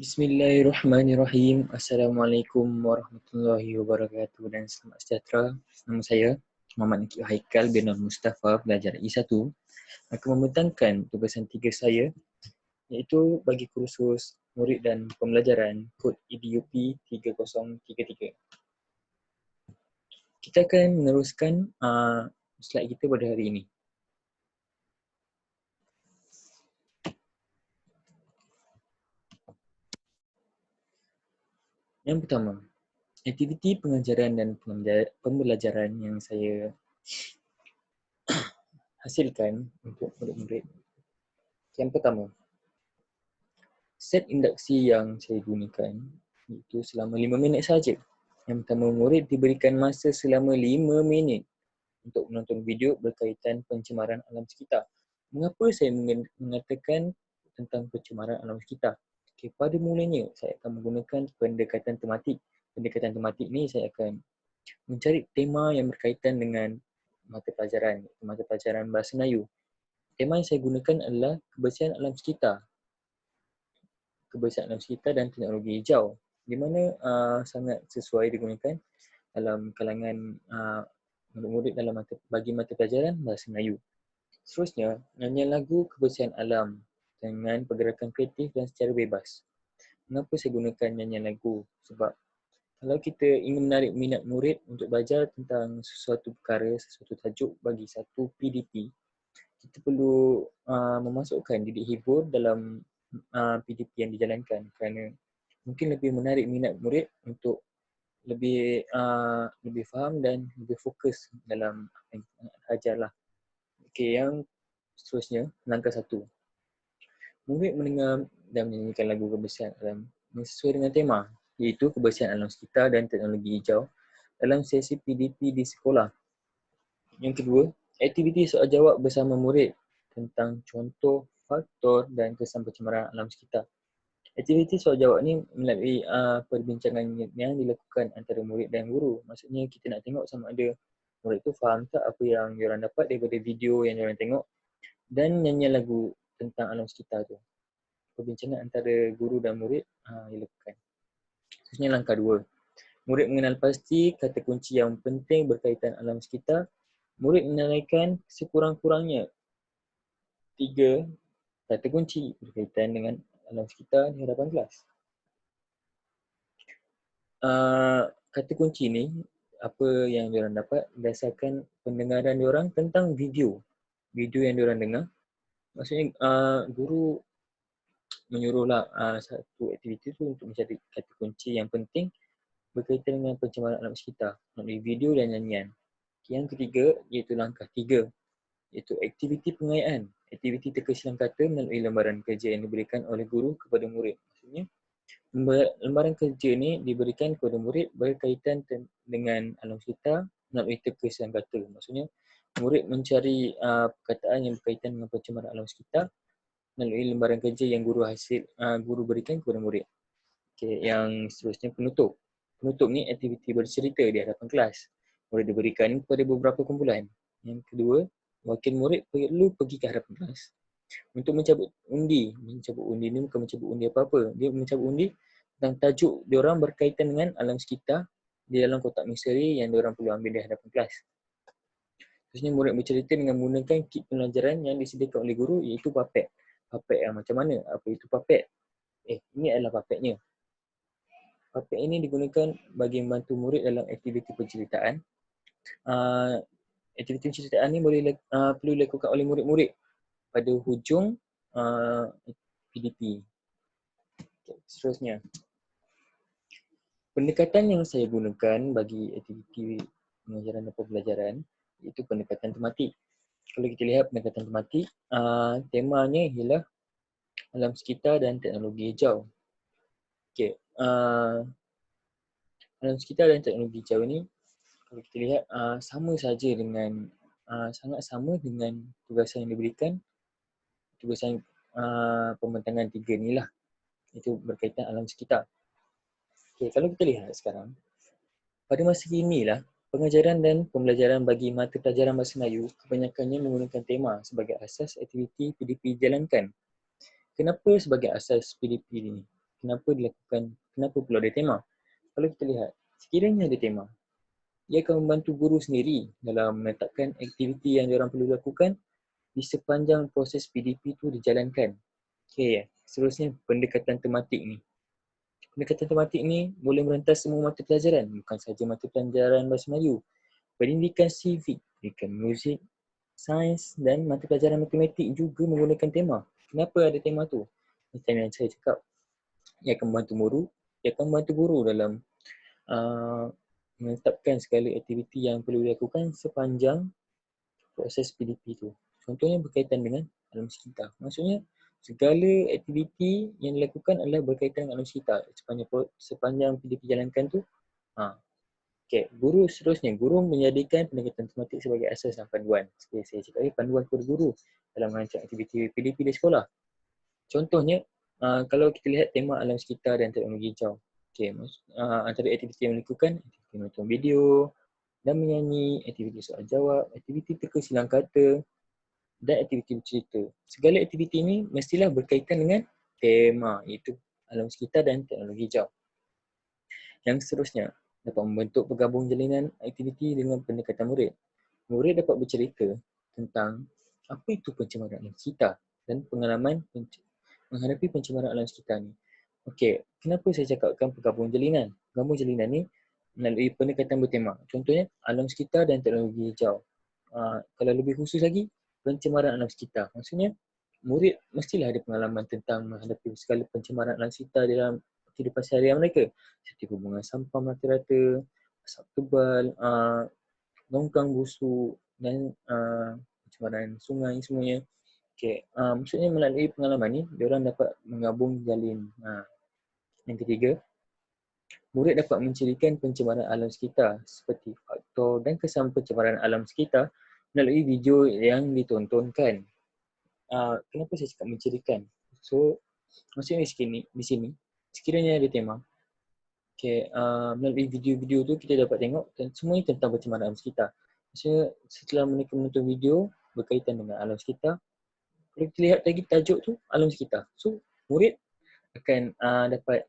Bismillahirrahmanirrahim. Assalamualaikum warahmatullahi wabarakatuh dan selamat sejahtera. Nama saya Muhammad Nikib Haikal bin Nur Mustafa, pelajar I1, akan membentangkan tugasan 3 saya, iaitu bagi kursus murid dan pembelajaran kod EDUP 3033. Kita akan meneruskan slide kita pada hari ini. Yang pertama, aktiviti pengajaran dan pembelajaran yang saya hasilkan untuk murid-murid. Yang pertama, set induksi yang saya gunakan itu selama 5 minit saja. Yang pertama, murid diberikan masa selama 5 minit untuk menonton video berkaitan pencemaran alam sekitar. Mengapa saya mengatakan tentang pencemaran alam sekitar? Okay, pada mulanya saya akan menggunakan pendekatan tematik. Pendekatan tematik ni saya akan mencari tema yang berkaitan dengan mata pelajaran Bahasa Melayu. Tema yang saya gunakan adalah kebersihan alam sekitar. Kebersihan alam sekitar dan teknologi hijau, di mana sangat sesuai digunakan dalam kalangan murid-murid dalam bagi mata pelajaran Bahasa Melayu. Seterusnya, nyanyian lagu kebersihan alam dengan pergerakan kreatif dan secara bebas. Mengapa saya gunakan nyanyian lagu? Sebab kalau kita ingin menarik minat murid untuk belajar tentang sesuatu perkara, sesuatu tajuk bagi satu PDP, kita perlu memasukkan didik hibur dalam PDP yang dijalankan, kerana mungkin lebih menarik minat murid untuk lebih faham dan lebih fokus dalam apa yang kita nak ajarlah. Okey, yang seterusnya, langkah 1. Murid mendengar dan menyanyikan lagu kebersihan alam yang sesuai dengan tema, iaitu kebersihan alam sekitar dan teknologi hijau dalam sesi PDP di sekolah. Yang kedua, aktiviti soal jawab bersama murid tentang contoh, faktor dan kesan pencemaran alam sekitar. Aktiviti soal jawab ni melalui perbincangan yang dilakukan antara murid dan guru. Maksudnya kita nak tengok sama ada murid tu faham tak apa yang diorang dapat daripada video yang diorang tengok dan nyanyian lagu tentang alam sekitar tu. Perbincangan antara guru dan murid dilakukan. Seterusnya langkah 2. Murid mengenal pasti kata kunci yang penting berkaitan alam sekitar. Murid menunaikan sekurang-kurangnya 3 kata kunci berkaitan dengan alam sekitar di hadapan kelas. Kata kunci ni, apa yang diorang dapat berdasarkan pendengaran diorang tentang video yang diorang dengar. Maksudnya guru menyuruhlah satu aktiviti tu untuk mencari kata kunci yang penting berkaitan dengan pencemaran alam sekitar melalui video dan nyanyian. Yang ketiga, iaitu langkah 3, iaitu aktiviti pengayaan. Aktiviti teka silang kata melalui lembaran kerja yang diberikan oleh guru kepada murid. Maksudnya, lembaran kerja ni diberikan kepada murid berkaitan dengan alam sekitar melalui teka silang kata. Maksudnya, murid mencari perkataan yang berkaitan dengan pencemaran alam sekitar melalui lembaran kerja yang guru berikan kepada murid. Okay, yang seterusnya penutup. Penutup ni aktiviti bercerita di hadapan kelas. Murid diberikan kepada beberapa kumpulan. Yang kedua, wakil murid perlu pergi ke hadapan kelas untuk mencabut undi. Mencabut undi ni bukan mencabut undi apa-apa. Dia mencabut undi tentang tajuk diorang berkaitan dengan alam sekitar di dalam kotak misteri yang diorang perlu ambil di hadapan kelas. Seterusnya, murid bercerita dengan menggunakan kit pelajaran yang disediakan oleh guru, iaitu papet. Papet yang macam mana? Apa itu papet? Ini adalah papetnya. Papet ini digunakan bagi membantu murid dalam aktiviti penceritaan. Aktiviti penceritaan ni perlu dilakukan oleh murid-murid pada hujung PDP. Seterusnya, pendekatan yang saya gunakan bagi aktiviti pengajaran dan pembelajaran iaitu pendekatan tematik. Kalau kita lihat pendekatan tematik, temanya ialah alam sekitar dan teknologi hijau. Okay. Alam sekitar dan teknologi hijau ni, kalau kita lihat sama saja dengan sangat sama dengan tugasan yang diberikan, tugasan pembentangan 3 ni lah, itu berkaitan alam sekitar. Okay, kalau kita lihat sekarang, pada masa kini lah, pengajaran dan pembelajaran bagi mata pelajaran Bahasa Melayu kebanyakannya menggunakan tema sebagai asas aktiviti PDP dijalankan. Kenapa sebagai asas PDP ini? kenapa perlu ada tema? Kalau kita lihat, sekiranya ada tema, ia akan membantu guru sendiri dalam menetapkan aktiviti yang diorang perlu lakukan di sepanjang proses PDP tu dijalankan. Okey, seterusnya pendekatan tematik ni. Pendekatan tematik ni boleh merentas semua mata pelajaran, bukan sahaja mata pelajaran Bahasa Melayu. Pendidikan civic, pendidikan muzik, sains dan mata pelajaran matematik juga menggunakan tema. Kenapa ada tema tu? Macam yang saya cakap, ia akan membantu guru dalam menetapkan segala aktiviti yang perlu dilakukan sepanjang proses PDP tu. Contohnya berkaitan dengan alam sekitar. Maksudnya segala aktiviti yang dilakukan adalah berkaitan dengan alam sekitar sepanjang PDP jalankan tu. Okay. Guru menjadikan pendekatan tematik sebagai asas dan panduan. Seperti saya cakap tadi, panduan kepada guru dalam merancang aktiviti PDP di sekolah. Contohnya, kalau kita lihat tema alam sekitar dan teknologi hijau. Okay. Antara aktiviti yang dilakukan, aktiviti menonton video dan menyanyi, aktiviti soal jawab, aktiviti teka silang kata dan aktiviti bercerita. Segala aktiviti ini mestilah berkaitan dengan tema, iaitu alam sekitar dan teknologi hijau. Yang seterusnya, dapat membentuk penggabung jalinan aktiviti dengan pendekatan murid. Murid dapat bercerita tentang apa itu pencemaran alam sekitar dan pengalaman menghadapi pencemaran alam sekitar ni. Okey, kenapa saya cakapkan penggabung jalinan? Penggabung jalinan ni melalui pendekatan bertema. Contohnya, alam sekitar dan teknologi hijau. Kalau lebih khusus lagi, pencemaran alam sekitar. Maksudnya, murid mestilah ada pengalaman tentang menghadapi segala pencemaran alam sekitar dalam kehidupan seharian mereka. Seperti hubungan sampah rata-rata, asap tebal, longkang busuk dan pencemaran sungai semuanya. Okay. Maksudnya melalui pengalaman ni, diorang dapat menggabung jalin. Yang ketiga, murid dapat mencirikan pencemaran alam sekitar seperti faktor dan kesan pencemaran alam sekitar melalui video yang ditontonkan. Kenapa saya cakap mencirikan? So, maksudnya di sini, sekiranya ada tema, okay, melalui video-video tu kita dapat tengok dan semuanya tentang pencemaran alam sekitar. Maksudnya setelah mereka menonton video berkaitan dengan alam sekitar, kalau kita lihat lagi tajuk tu alam sekitar. So, murid akan dapat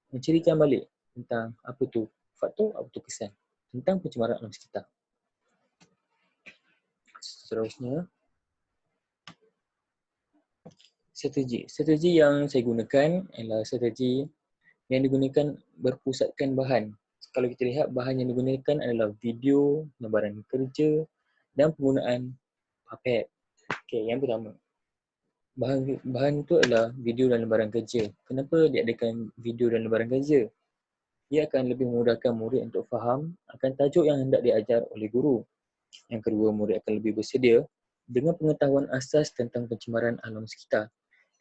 mencirikan balik tentang apa tu faktor, apa tu kesan tentang pencemaran alam sekitar. Seterusnya, strategi yang saya gunakan adalah strategi yang digunakan berpusatkan bahan. Kalau kita lihat, bahan yang digunakan adalah video, gambaran kerja dan penggunaan puppet. Okay, yang pertama, bahan itu adalah video dan lembaran kerja. Kenapa diadakan video dan lembaran kerja? Ia akan lebih memudahkan murid untuk faham akan tajuk yang hendak diajar oleh guru. Yang kedua, murid akan lebih bersedia dengan pengetahuan asas tentang pencemaran alam sekitar.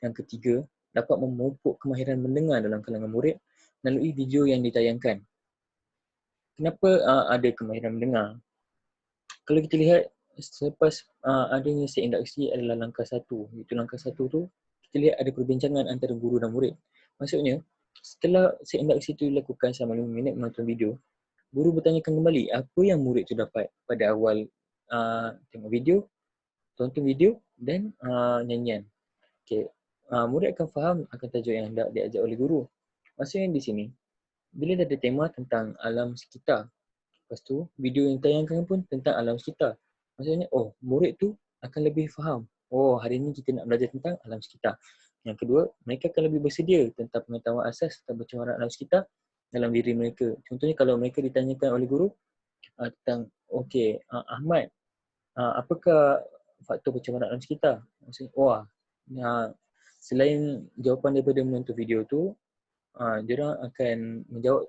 Yang ketiga, dapat memupuk kemahiran mendengar dalam kalangan murid melalui video yang ditayangkan. Kenapa ada kemahiran mendengar? Kalau kita lihat, selepas adanya set induksi adalah langkah satu. Iaitu langkah satu tu, kita lihat ada perbincangan antara guru dan murid. Maksudnya, setelah set induksi itu dilakukan selama 5 minit menonton video, guru bertanyakan kembali apa yang murid tu dapat pada awal tengok video, tonton video dan nyanyian. Okay. Murid akan faham akan tajuk yang hendak diajar oleh guru. Maksudnya di sini, bila ada tema tentang alam sekitar, lepas tu video yang tayangkan pun tentang alam sekitar. Maksudnya, murid tu akan lebih faham. Hari ni kita nak belajar tentang alam sekitar. Yang kedua, mereka akan lebih bersedia tentang pengetahuan asas tentang pencemaran alam sekitar dalam diri mereka. Contohnya kalau mereka ditanyakan oleh guru tentang, Ahmad, apakah faktor pencemaran alam sekitar? Maksudnya, selain jawapan daripada menonton video tu, diorang akan menjawab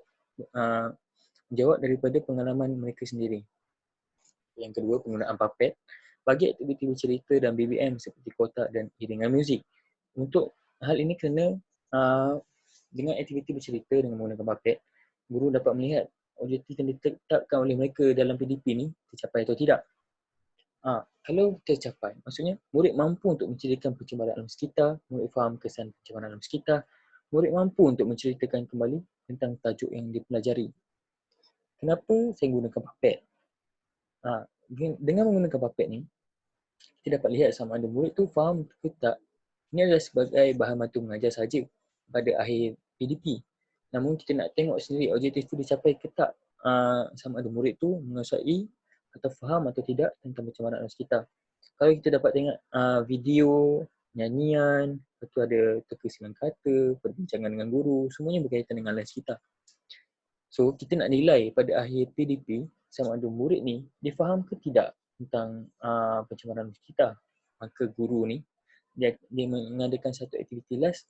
daripada pengalaman mereka sendiri. Yang kedua, penggunaan puppet bagi aktiviti bercerita dan BBM seperti kotak dan iringan muzik. Untuk hal ini kerana dengan aktiviti bercerita dengan menggunakan puppet, guru dapat melihat objektif yang ditetapkan oleh mereka dalam PDP ni tercapai atau tidak. Kalau tercapai, maksudnya murid mampu untuk menceritakan pencemaran alam sekitar, murid faham kesan pencemaran alam sekitar, murid mampu untuk menceritakan kembali tentang tajuk yang dipelajari. Kenapa saya gunakan puppet? Dengan menggunakan puppet ni, kita dapat lihat sama ada murid tu faham ke tak. Ini adalah sebagai bahan bantu mengajar sahaja pada akhir PDP. Namun kita nak tengok sendiri objektif tu dicapai ke tak, sama ada murid tu menguasai atau faham atau tidak tentang pencemaran alam sekitar. Kalau kita dapat tengok video, nyanyian, lepas tu ada terkesilan kata, perbincangan dengan guru, semuanya berkaitan dengan alam sekitar. So kita nak nilai pada akhir PDP sama ada murid ni dia faham ke tidak tentang pencemaran alam sekitar. Maka guru ni dia mengadakan satu aktiviti last,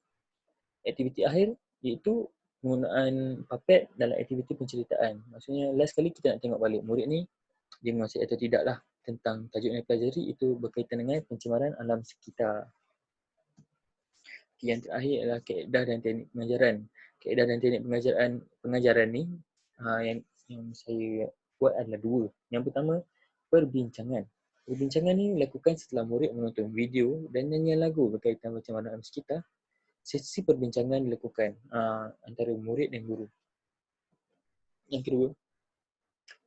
aktiviti akhir, iaitu penggunaan puppet dalam aktiviti penceritaan. Maksudnya last kali kita nak tengok balik murid ni dia menguasai atau tidak lah tentang tajuk yang dipelajari itu berkaitan dengan pencemaran alam sekitar. Yang terakhir adalah kaedah dan teknik pengajaran. Kaedah dan teknik pengajaran ni yang saya buat adalah dua. Yang pertama, perbincangan. Perbincangan ni dilakukan setelah murid menonton video dan nyanyian lagu berkaitan pencemaran alam sekitar. Sesi perbincangan dilakukan antara murid dan guru. Yang kedua,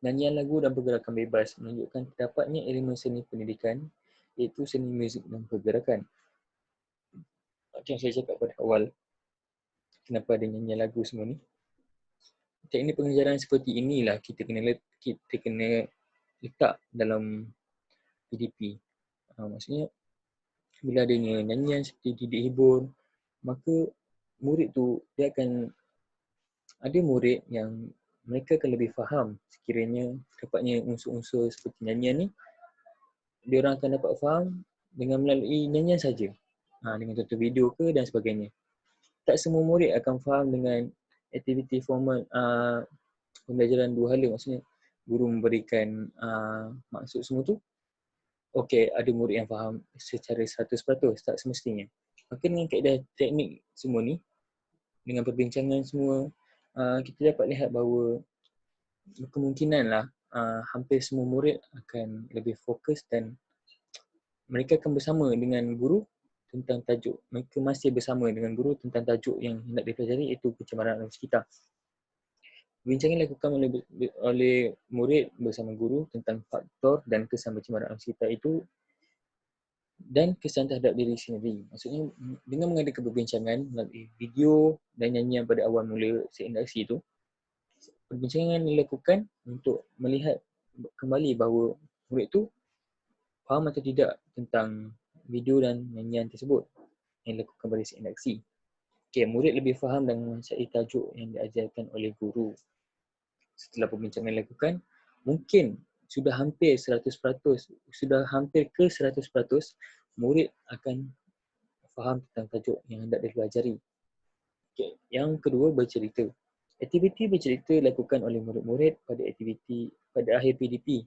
nyanyian lagu dan pergerakan bebas menunjukkan terdapatnya elemen seni pendidikan, iaitu seni muzik dan pergerakan. Macam saya cakap pada awal, kenapa ada nyanyian lagu semua ni. Teknik pengajaran seperti inilah kita kena letak dalam PDP. Maksudnya, bila adanya nyanyian seperti didik hibur, maka murid tu dia akan ada murid yang mereka akan lebih faham sekiranya dapatnya unsur-unsur seperti nyanyian ni, dia orang akan dapat faham dengan melalui nyanyian saja, dengan tonton video ke dan sebagainya. Tak semua murid akan faham dengan aktiviti formal pembelajaran dua hala, maksudnya guru memberikan maksud semua tu. Okey, ada murid yang faham secara 100%, tak semestinya. Maka dengan kaedah teknik semua ni, dengan perbincangan semua, kita dapat lihat bahawa kemungkinanlah hampir semua murid akan lebih fokus dan mereka akan bersama dengan guru tentang tajuk. Mereka masih bersama dengan guru tentang tajuk yang hendak dipelajari, iaitu pencemaran alam sekitar. Perbincangan dilakukan oleh murid bersama guru tentang faktor dan kesan pencemaran alam sekitar itu dan kesan terhadap diri sendiri. Maksudnya dengan mengadakan perbincangan melalui video dan nyanyian pada awal mula seindaksi itu, perbincangan dilakukan untuk melihat kembali bahawa murid tu faham atau tidak tentang video dan nyanyian tersebut yang dilakukan pada seindaksi. Okay, murid lebih faham dan menguasai tajuk yang diajarkan oleh guru. Setelah perbincangan dilakukan, mungkin sudah hampir ke 100% murid akan faham tentang tajuk yang hendak dipelajari. Okay. Yang kedua, bercerita. Aktiviti bercerita dilakukan oleh murid-murid pada akhir PDP.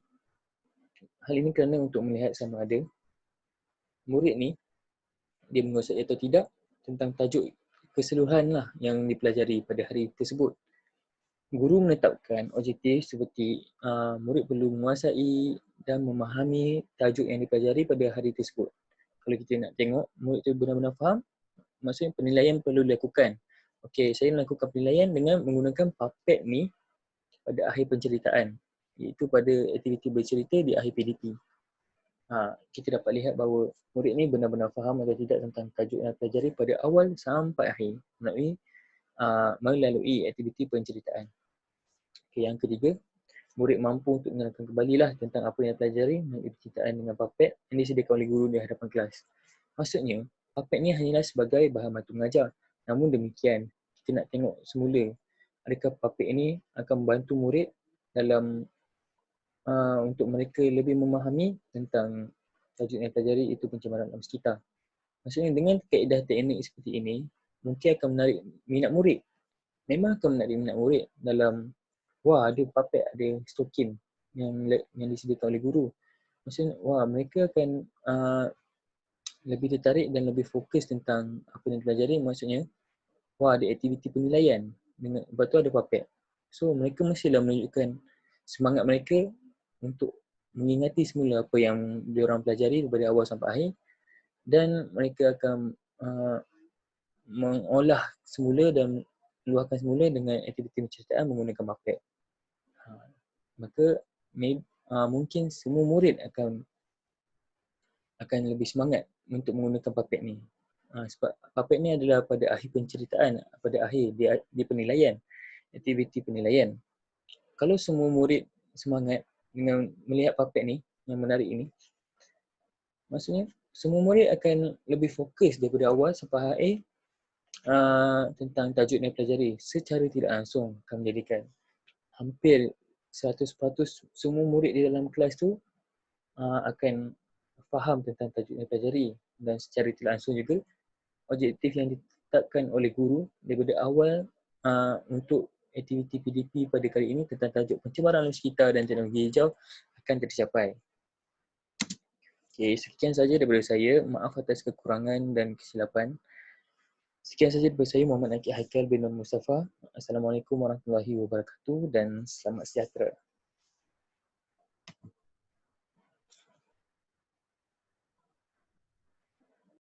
Hal ini kerana untuk melihat sama ada murid ni dia menguasai atau tidak tentang tajuk keseluruhan lah yang dipelajari pada hari tersebut. Guru menetapkan objektif seperti murid perlu menguasai dan memahami tajuk yang dipelajari pada hari tersebut. Kalau kita nak tengok murid tu benar-benar faham, maksudnya penilaian perlu dilakukan. Okey, saya melakukan penilaian dengan menggunakan puppet ni pada akhir penceritaan, iaitu pada aktiviti bercerita di akhir PDP. Kita dapat lihat bahawa murid ni benar-benar faham atau tidak tentang tajuk yang dipelajari pada awal sampai akhir melalui aktiviti penceritaan. Okay, yang ketiga, murid mampu untuk menerangkan kembalilah tentang apa yang dipelajari melalui penceritaan dengan puppet yang disediakan oleh guru di hadapan kelas. Maksudnya, puppet ni hanyalah sebagai bahan bantu mengajar. Namun demikian, kita nak tengok semula adakah puppet ini akan membantu murid dalam untuk mereka lebih memahami tentang tajuk yang dipelajari, itu pencemaran alam sekitar. Maksudnya dengan kaedah teknik seperti ini, mungkin akan menarik minat murid. Memang akan menarik minat murid dalam ada puppet, ada stokin yang disediakan oleh guru. Maksudnya, mereka akan lebih tertarik dan lebih fokus tentang apa yang dipelajari. Maksudnya, ada aktiviti penilaian, lepas tu ada puppet. So, mereka mestilah menunjukkan semangat mereka untuk mengingati semula apa yang diorang pelajari daripada awal sampai akhir, dan mereka akan mengolah semula dan meluahkan semula dengan aktiviti penceritaan menggunakan puppet. Maka mungkin semua murid akan lebih semangat untuk menggunakan puppet ni. Sebab puppet ni adalah pada akhir penceritaan, pada akhir dia penilaian, aktiviti penilaian. Kalau semua murid semangat dengan melihat puppet ni yang menarik ini, maksudnya semua murid akan lebih fokus daripada awal sampai akhir tentang tajuk yang dipelajari. Secara tidak langsung akan menjadikan hampir 100% semua murid di dalam kelas tu akan faham tentang tajuk yang dipelajari, dan secara tidak langsung juga objektif yang ditetapkan oleh guru daripada awal untuk aktiviti PDP pada kali ini tentang tajuk pencemaran alam sekitar dan teknologi hijau akan tercapai. Okey, sekian saja daripada saya. Maaf atas kekurangan dan kesilapan. Sekian saja daripada saya, Muhammad Nakib Haikal bin Mustafa. Assalamualaikum warahmatullahi wabarakatuh dan selamat sejahtera.